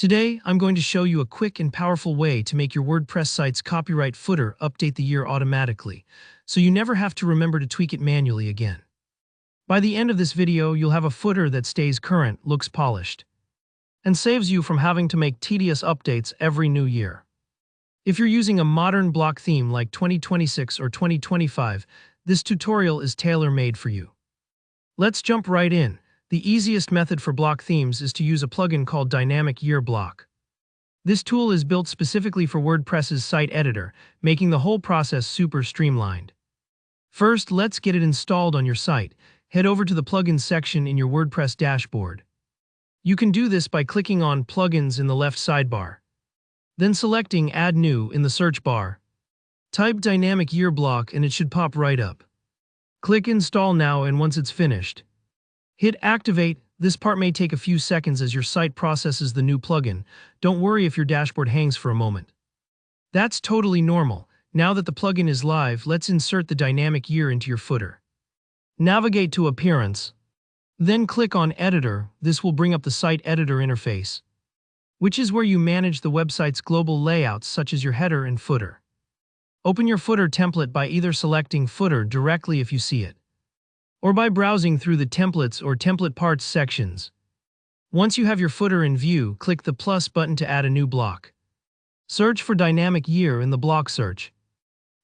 Today, I'm going to show you a quick and powerful way to make your WordPress site's copyright footer update the year automatically, so you never have to remember to tweak it manually again. By the end of this video, you'll have a footer that stays current, looks polished, and saves you from having to make tedious updates every new year. If you're using a modern block theme like 2026 or 2025, this tutorial is tailor-made for you. Let's jump right in. The easiest method for block themes is to use a plugin called Dynamic Year Block. This tool is built specifically for WordPress's site editor, making the whole process super streamlined. First, let's get it installed on your site. Head over to the Plugins section in your WordPress dashboard. You can do this by clicking on Plugins in the left sidebar. Then selecting Add New in the search bar. Type Dynamic Year Block and it should pop right up. Click Install Now, and once it's finished, hit Activate. This part may take a few seconds as your site processes the new plugin. Don't worry if your dashboard hangs for a moment. That's totally normal. Now that the plugin is live, let's insert the dynamic year into your footer. Navigate to Appearance. Then click on Editor. This will bring up the site editor interface, which is where you manage the website's global layouts such as your header and footer. Open your footer template by either selecting Footer directly if you see it, or by browsing through the Templates or Template Parts sections. Once you have your footer in view, click the plus button to add a new block. Search for Dynamic Year in the block search,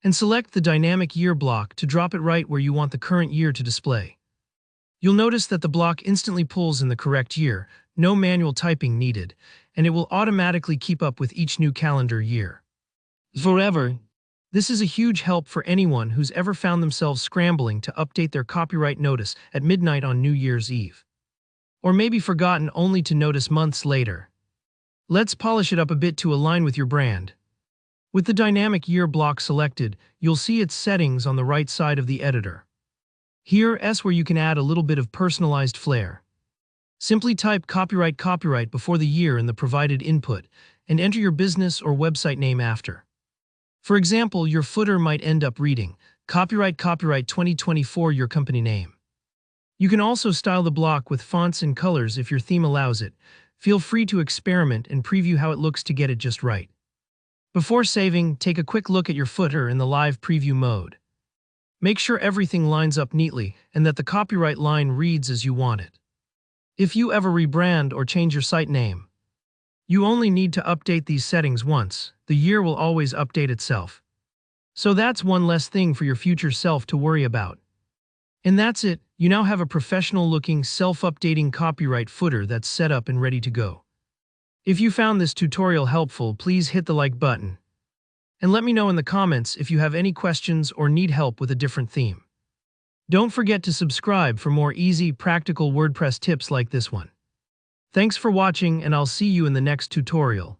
and select the Dynamic Year block to drop it right where you want the current year to display. You'll notice that the block instantly pulls in the correct year, no manual typing needed, and it will automatically keep up with each new calendar year forever. This is a huge help for anyone who's ever found themselves scrambling to update their copyright notice at midnight on New Year's Eve, or maybe forgotten only to notice months later. Let's polish it up a bit to align with your brand. With the Dynamic Year block selected, you'll see its settings on the right side of the editor. Here's where you can add a little bit of personalized flair. Simply type copyright before the year in the provided input, and enter your business or website name after. For example, your footer might end up reading, Copyright 2024, your company name. You can also style the block with fonts and colors if your theme allows it. Feel free to experiment and preview how it looks to get it just right. Before saving, take a quick look at your footer in the live preview mode. Make sure everything lines up neatly and that the copyright line reads as you want it. If you ever rebrand or change your site name, you only need to update these settings once. The year will always update itself. So that's one less thing for your future self to worry about. And that's it. You now have a professional-looking, self-updating copyright footer that's set up and ready to go. If you found this tutorial helpful, please hit the like button. And let me know in the comments if you have any questions or need help with a different theme. Don't forget to subscribe for more easy, practical WordPress tips like this one. Thanks for watching, and I'll see you in the next tutorial.